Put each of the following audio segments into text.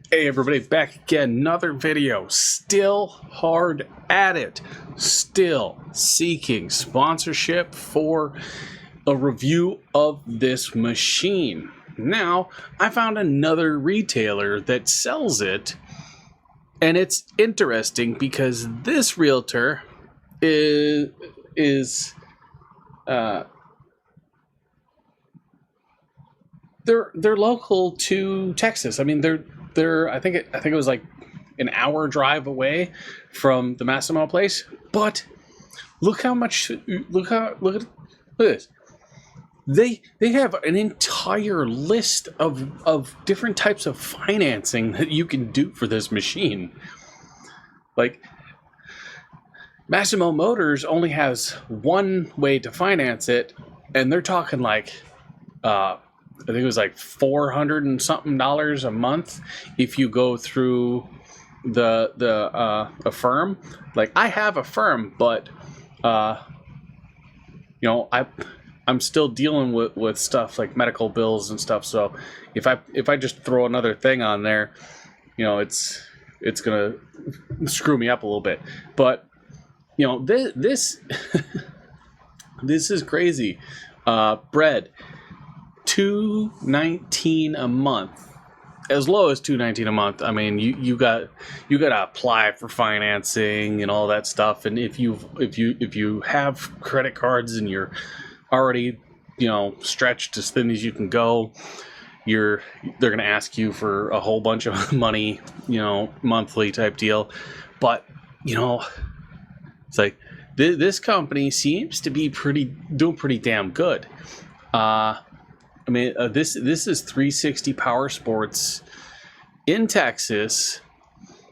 Hey everybody, back again, another video, still hard at it, still seeking sponsorship for a review of this machine. Now, I found another retailer that sells it, and it's interesting because this realtor is they're local to Texas. I mean, they're I think it was like an hour drive away from the Massimo place. But look at this. They have an entire list of different types of financing that you can do for this machine. Like, Massimo Motors only has one way to finance it, and they're talking like I think it was like $400 and something a month if you go through a firm. Like, I have a firm, but I'm still dealing with stuff like medical bills and stuff. So if I just throw another thing on there, it's gonna screw me up a little bit. But this this is crazy. Bread. $219 a month, as low as $219 a month. I mean, you got to apply for financing and all that stuff. And if you have credit cards and you're already stretched as thin as you can go, they're going to ask you for a whole bunch of money, monthly type deal. But it's like this company seems to be doing pretty damn good. I mean, this is 360 Powersports in Texas.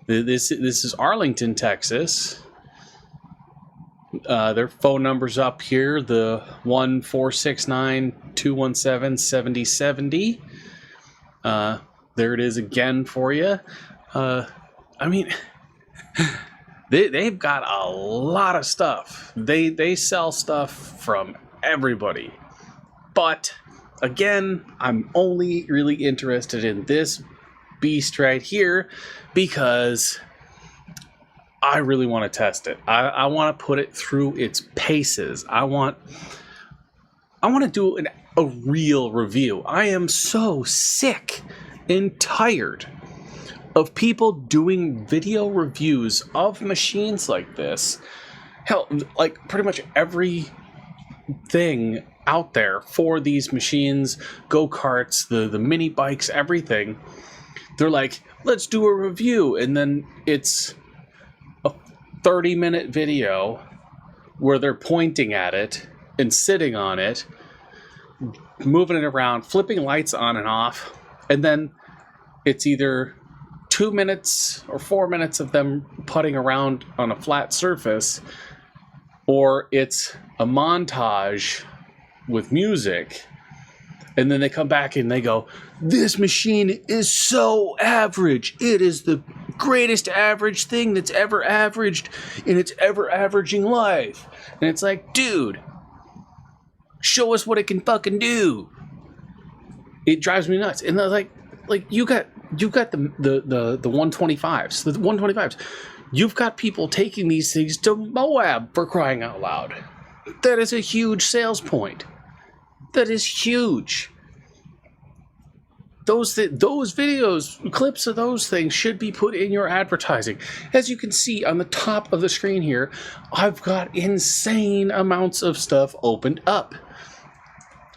This is Arlington, Texas. Their phone number's up here, the 1-469-217-7070. There it is again for you. I mean, they've got a lot of stuff. They sell stuff from everybody, but again, I'm only really interested in this beast right here because I really want to test it. I want to put it through its paces. I want to do a real review. I am so sick and tired of people doing video reviews of machines like this. Hell, like pretty much every thing out there for these machines, go-karts, the mini bikes, everything. They're like, let's do a review, and then it's a 30-minute video where they're pointing at it and sitting on it, moving it around, flipping lights on and off, and then it's either 2 minutes or 4 minutes of them putting around on a flat surface, or it's a montage with music, and then they come back and they go, this machine is so average. It is the greatest average thing that's ever averaged in its ever averaging life. And it's like, dude, show us what it can fucking do. It drives me nuts. And they're like you got the 125s. The 125s. You've got people taking these things to Moab, for crying out loud. That is a huge sales point. That is huge. Those videos, clips of those things should be put in your advertising. As you can see on the top of the screen here, I've got insane amounts of stuff opened up.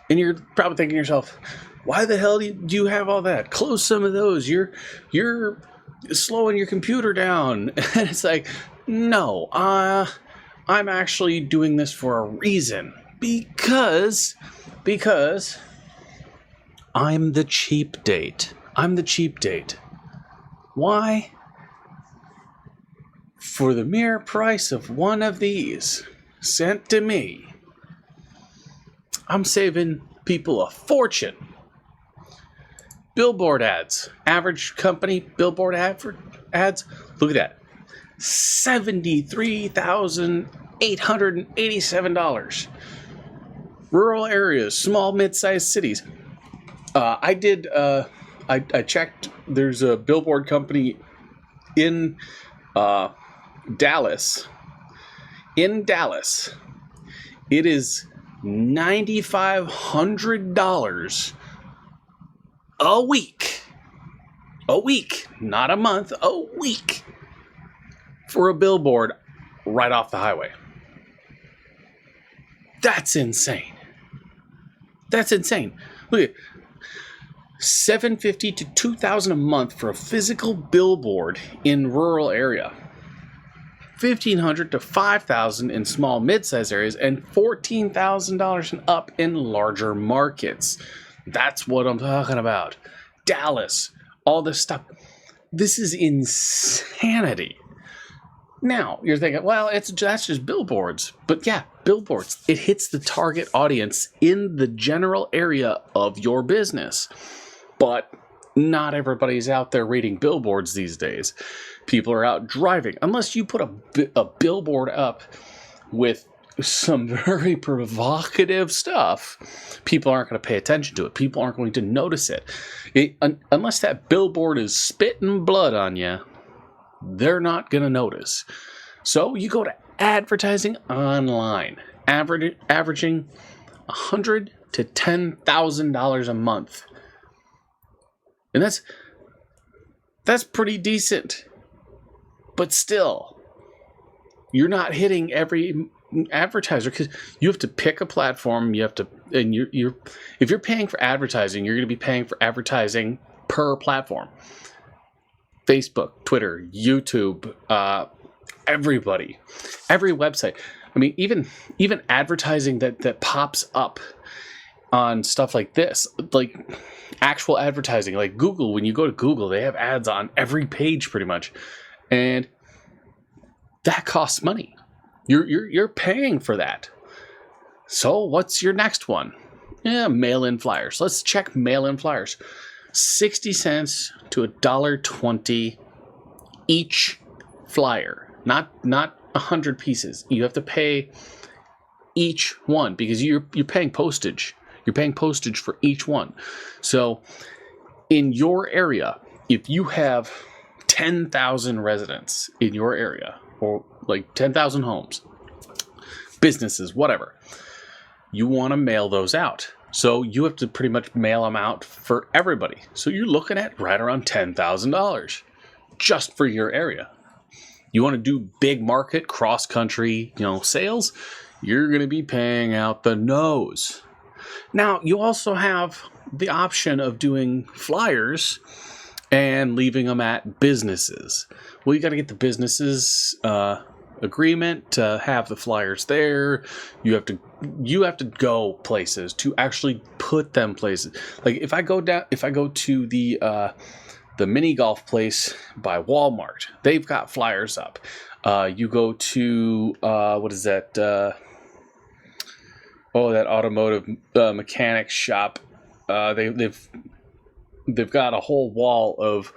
And you're probably thinking to yourself, why the hell do you have all that? Close some of those. You're slowing your computer down. And it's like, no, I'm actually doing this for a reason. Because I'm the cheap date. I'm the cheap date. Why? For the mere price of one of these sent to me, I'm saving people a fortune. Billboard ads. Average company billboard ads. Look at that. $73,887. Rural areas, small, mid-sized cities. I did I checked. There's a billboard company in Dallas. In Dallas, it is $9,500 a week. A week, not a month, a week for a billboard right off the highway. That's insane. That's insane. Look at $750 to $2,000 a month for a physical billboard in rural area. $1,500 to $5,000 in small mid-sized areas, and $14,000 and up in larger markets. That's what I'm talking about. Dallas, all this stuff. This is insanity. Now, you're thinking, well, that's just billboards. But yeah, billboards. It hits the target audience in the general area of your business. But not everybody's out there reading billboards these days. People are out driving. Unless you put a billboard up with some very provocative stuff, people aren't going to pay attention to it. People aren't going to notice it. Unless that billboard is spitting blood on you, they're not going to notice. So you go to advertising online, averaging $100,000 to $10,000 a month. And that's pretty decent. But still, you're not hitting every advertiser because you have to pick a platform. You have to, and if you're paying for advertising, you're going to be paying for advertising per platform. Facebook, Twitter, YouTube, everybody, every website. I mean, even advertising that pops up on stuff like this, like actual advertising, like Google. When you go to Google, they have ads on every page pretty much, and that costs money. You're paying for that. So what's your next one? Yeah, mail-in flyers. Let's check mail-in flyers. 60 cents to $1.20 each flyer. Not 100 pieces. You have to pay each one because you're paying postage. You're paying postage for each one. So in your area, if you have 10,000 residents in your area, or like 10,000 homes, businesses, whatever, you want to mail those out. So you have to pretty much mail them out for everybody. So you're looking at right around $10,000 just for your area. You want to do big market, cross-country, sales, you're going to be paying out the nose. Now, you also have the option of doing flyers and leaving them at businesses. Well, you got to get the businesses agreement to have the flyers there. You have to go places to actually put them places. Like if I go to the mini golf place by Walmart, they've got flyers up. You go to what is that? That automotive mechanic shop. They've got a whole wall of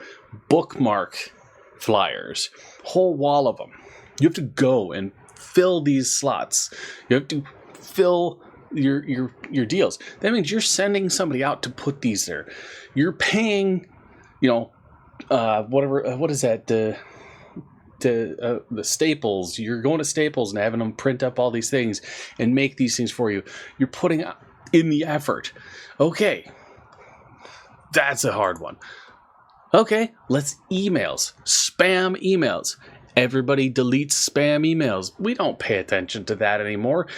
bookmark flyers, whole wall of them. You have to go and fill these slots. You have to fill your deals. That means you're sending somebody out to put these there. You're paying, whatever. What is that? The Staples. You're going to Staples and having them print up all these things and make these things for you. You're putting in the effort. Okay, that's a hard one. Okay, let's emails. Spam emails. Everybody deletes spam emails. We don't pay attention to that anymore.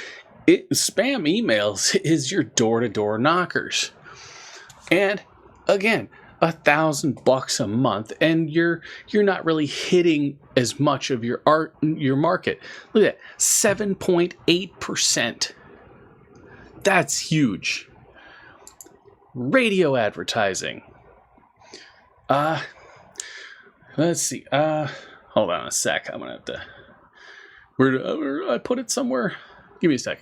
Spam emails is your door-to-door knockers. And again, $1,000 a month, and you're not really hitting as much of your market. Look at that, 7.8%. That's huge. Radio advertising. Let's see. Hold on a sec. I'm gonna have to. Where did I put it somewhere? Give me a sec.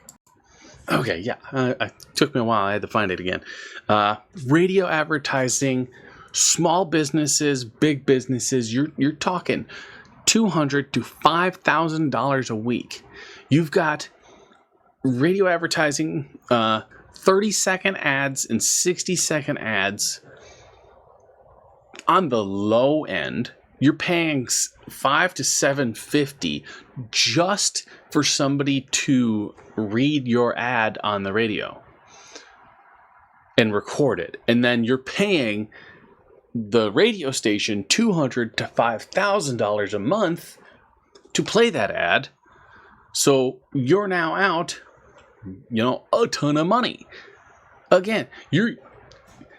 Okay, yeah. It took me a while. I had to find it again. Radio advertising, small businesses, big businesses. You're talking $200 to $5,000 a week. You've got radio advertising, 30-second ads and 60-second ads on the low end, you're paying $5 to $7.50 just for somebody to read your ad on the radio and record it. And then you're paying the radio station $200 to $5,000 a month to play that ad. So you're now out, a ton of money. Again, you're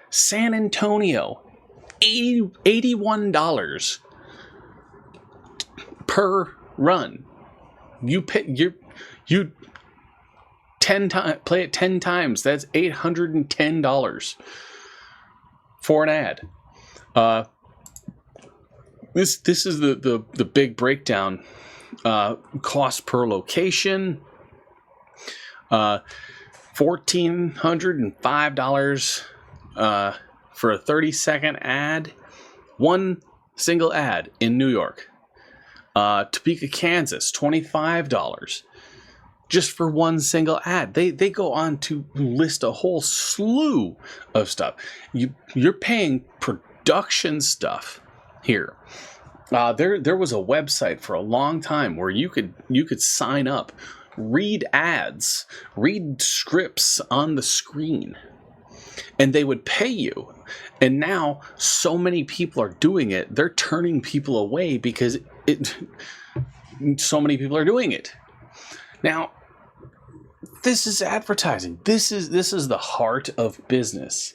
San Antonio, $81 per run. You play it 10 times. That's $810 for an ad. This is the big breakdown. Cost per location, $1,405 for a 30-second ad. One single ad in New York. Topeka, Kansas, $25 just for one single ad. They go on to list a whole slew of stuff. You're paying production stuff here. There was a website for a long time where you could sign up, read ads, read scripts on the screen, and they would pay you. And now so many people are doing it, they're turning people away because so many people are doing it. Now, this is advertising. This is the heart of business,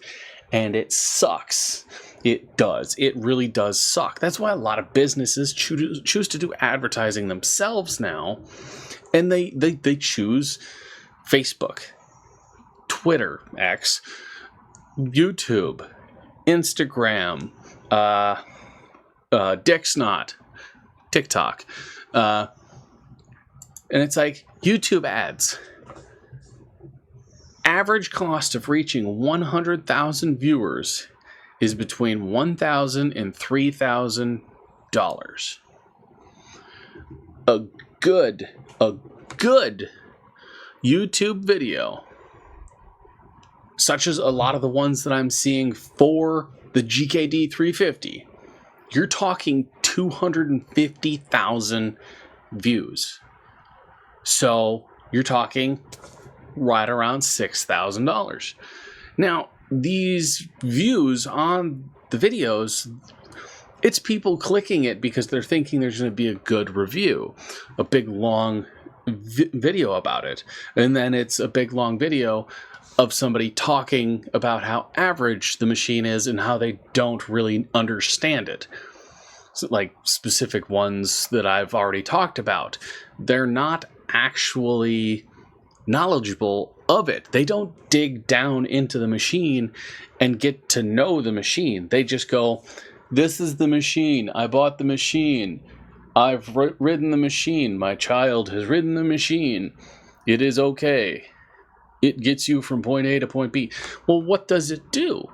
and it sucks. It does. It really does suck. That's why a lot of businesses choose to do advertising themselves now, and they choose Facebook, Twitter, X, YouTube, Instagram, Dixnot, TikTok, and it's like YouTube ads. Average cost of reaching 100,000 viewers is between $1,000 and $3,000. A good YouTube video, such as a lot of the ones that I'm seeing for the GKD350, you're talking 250,000 views. So you're talking right around $6,000. Now, these views on the videos, it's people clicking it because they're thinking there's going to be a good review, a big long video about it. And then it's a big long video of somebody talking about how average the machine is and how they don't really understand it. So, like specific ones that I've already talked about, they're not actually knowledgeable of it. They don't dig down into the machine and get to know the machine. They just go, this is the machine. I bought the machine. I've ridden the machine. My child has ridden the machine. It is okay. It gets you from point A to point B. Well, what does it do?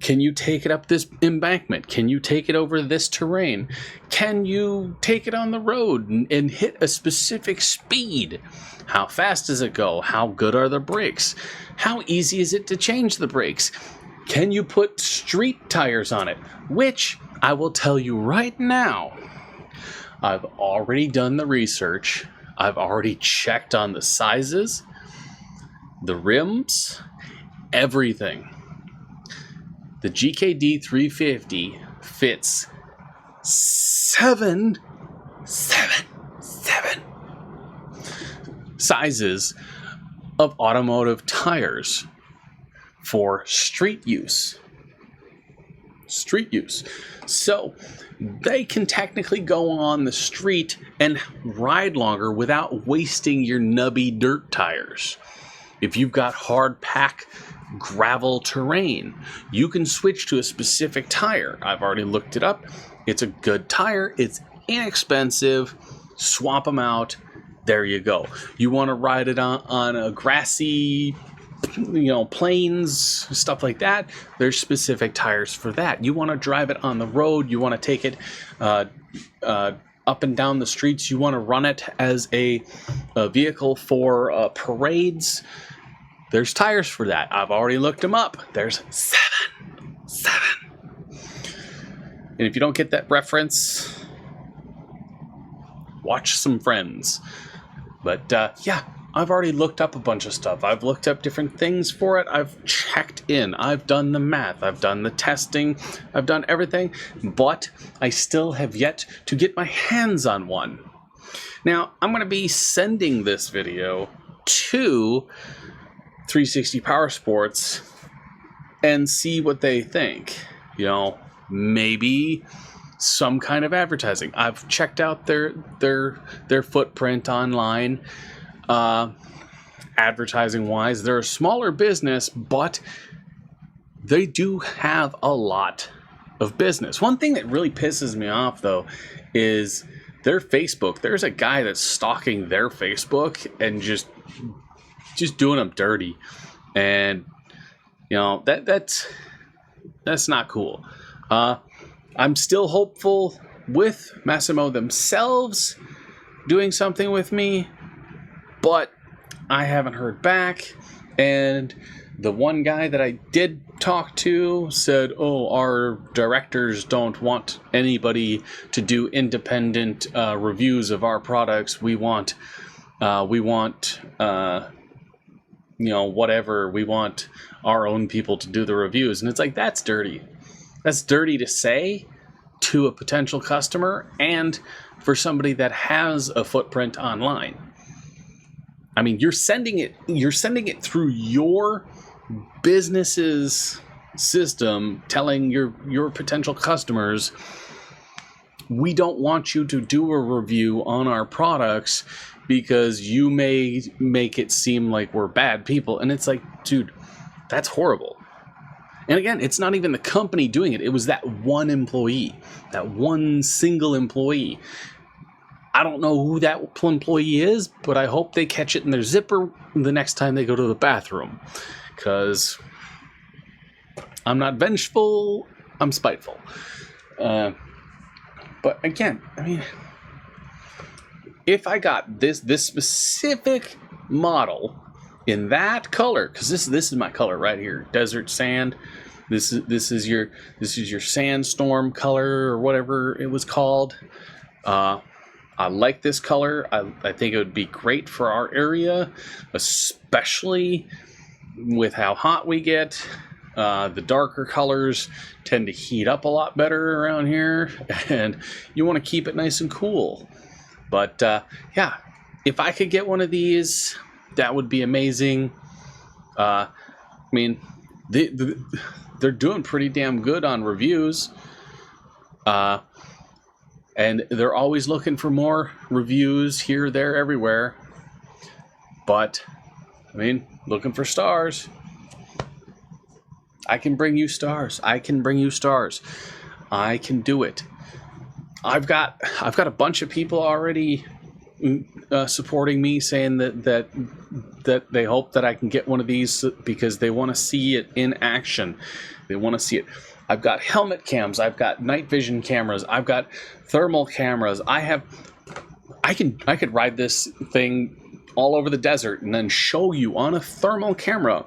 Can you take it up this embankment? Can you take it over this terrain? Can you take it on the road and hit a specific speed? How fast does it go? How good are the brakes? How easy is it to change the brakes? Can you put street tires on it? Which, I will tell you right now, I've already done the research. I've already checked on the sizes, the rims, everything. The GKD350 fits seven sizes of automotive tires for street use. So they can technically go on the street and ride longer without wasting your nubby dirt tires. If you've got hard pack gravel terrain, you can switch to a specific tire. I've already looked it up. It's a good tire. It's inexpensive. Swap them out. There you go. You want to ride it on a grassy, plains, stuff like that. There's specific tires for that. You want to drive it on the road. You want to take it up and down the streets. You want to run it as a vehicle for parades. There's tires for that. I've already looked them up. There's seven. And if you don't get that reference, watch some Friends. But yeah, I've already looked up a bunch of stuff. I've looked up different things for it. I've checked in. I've done the math. I've done the testing. I've done everything. But I still have yet to get my hands on one. Now, I'm going to be sending this video to 360 Powersports and see what they think. You know, maybe some kind of advertising. I've checked out their footprint online. Advertising wise, they're a smaller business, but they do have a lot of business. One thing that really pisses me off though is their Facebook. There's a guy that's stalking their Facebook and just doing them dirty, and you know that's not cool. I'm still hopeful with Massimo themselves doing something with me, but I haven't heard back. And the one guy that I did talk to said, oh, our directors don't want anybody to do independent reviews of our products. We want you know, whatever. We want our own people to do the reviews. And it's like, that's dirty. That's dirty to say to a potential customer and for somebody that has a footprint online. I mean, you're sending it through your business's system, telling your potential customers, we don't want you to do a review on our products because you may make it seem like we're bad people. And it's like, dude, that's horrible. And again, it's not even the company doing it. It was that one employee, that one single employee. I don't know who that employee is, but I hope they catch it in their zipper the next time they go to the bathroom. Because I'm not vengeful, I'm spiteful. But again, I mean, if I got this specific model in that color, because this is my color right here, desert sand. This is your sandstorm color or whatever it was called. I like this color. I think it would be great for our area, especially with how hot we get. The darker colors tend to heat up a lot better around here, and you want to keep it nice and cool. But yeah, if I could get one of these, that would be amazing. I mean, they're doing pretty damn good on reviews. And they're always looking for more reviews here, there, everywhere. But, I mean, looking for stars. I can bring you stars. I can bring you stars. I can do it. I've got a bunch of people already supporting me, saying that they hope that I can get one of these because they want to see it in action. They want to see it. I've got helmet cams. I've got night vision cameras. I've got thermal cameras. I could ride this thing all over the desert and then show you on a thermal camera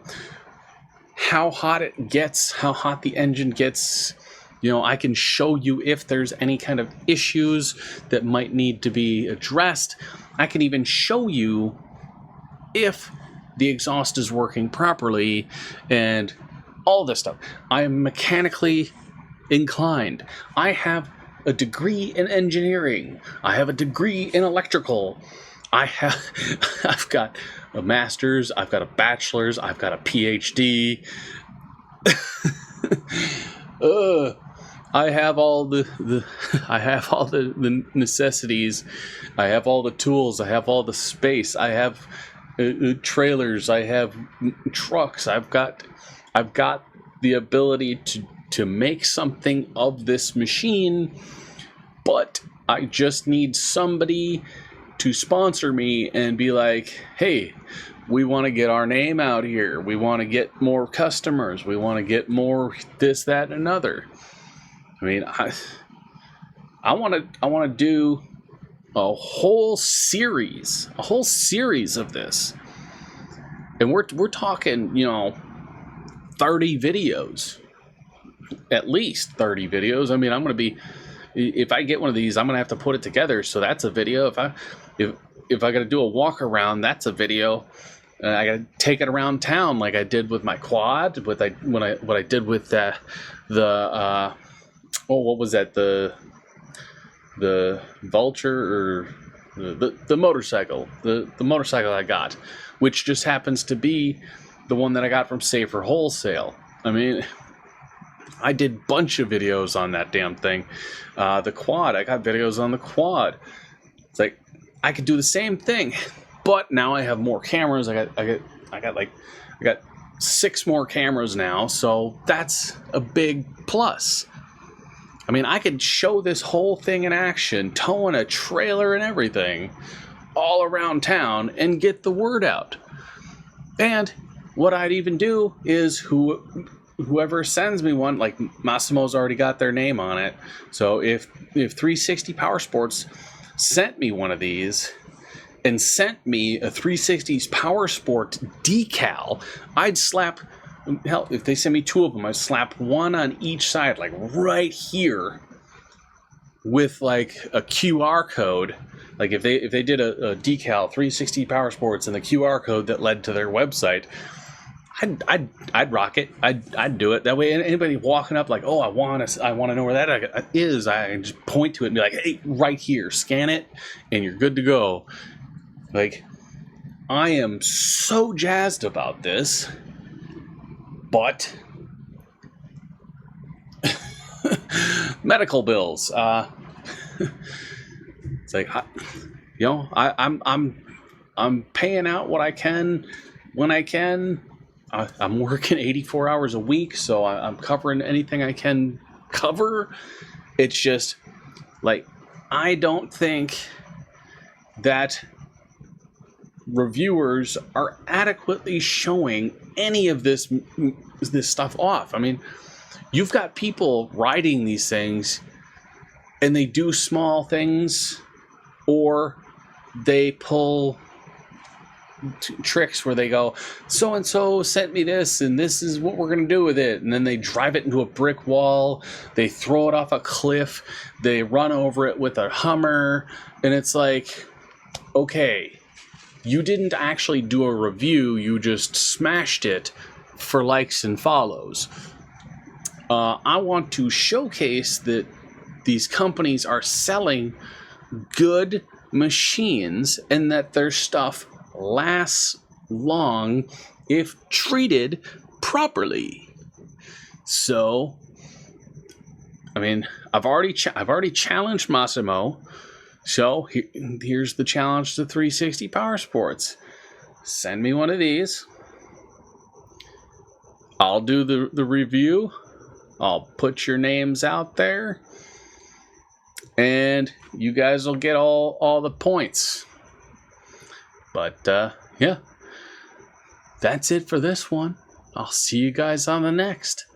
how hot it gets, how hot the engine gets. You know, I can show you if there's any kind of issues that might need to be addressed. I can even show you if the exhaust is working properly and all this stuff. I am mechanically inclined. I have a degree in engineering. I have a degree in electrical. I've got a master's. I've got a bachelor's. I've got a PhD. I have all the necessities. I have all the tools. I have all the space. I have trailers. I have trucks. I've got the ability to make something of this machine, but I just need somebody to sponsor me and be like, hey, we want to get our name out here. We want to get more customers. We want to get more this, that, and another. I mean, I want to do a whole series of this, and we're talking, you know, 30 videos. at least 30 videos. I mean, I'm going to be, if I get one of these, I'm going to have to put it together. So that's a video. If I got to do a walk around, that's a video. I got to take it around town like I did with my quad. What I did with what was that? The Vulture, or the motorcycle, the motorcycle I got, which just happens to be the one that I got from Safer Wholesale. I mean, I did a bunch of videos on that damn thing. The quad, I got videos on the quad. It's like I could do the same thing, but now I have more cameras. I got 6 more cameras now, so that's a big plus. I mean, I could show this whole thing in action, towing a trailer and everything, all around town, and get the word out. And what I'd even do is whoever sends me one, like Massimo's already got their name on it. So if 360 Powersports sent me one of these and sent me a 360's Powersport decal, I'd slap, hell, if they send me 2 of them, I'd slap one on each side, like right here, with like a QR code. Like if they did a decal 360 Powersports and the QR code that led to their website, I'd rock it. I'd do it. That way, anybody walking up like, oh, I want to know where that is, I can just point to it and be like, hey, right here, scan it, and you're good to go. Like, I am so jazzed about this, but medical bills. It's like, I'm paying out what I can when I can. I'm working 84 hours a week, so I'm covering anything I can cover. It's just like, I don't think that reviewers are adequately showing any of this stuff off. I mean, you've got people riding these things and they do small things, or they pull tricks where they go, so and so sent me this and this is what we're going to do with it, and then they drive it into a brick wall, they throw it off a cliff, they run over it with a Hummer, and it's like, okay, you didn't actually do a review, you just smashed it for likes and follows. I want to showcase that these companies are selling good machines and that their stuff lasts long if treated properly. So, I mean, I've already challenged Massimo. So here's the challenge to 360 Powersports. Send me one of these. I'll do the review. I'll put your names out there. And you guys will get all the points. But, yeah. That's it for this one. I'll see you guys on the next.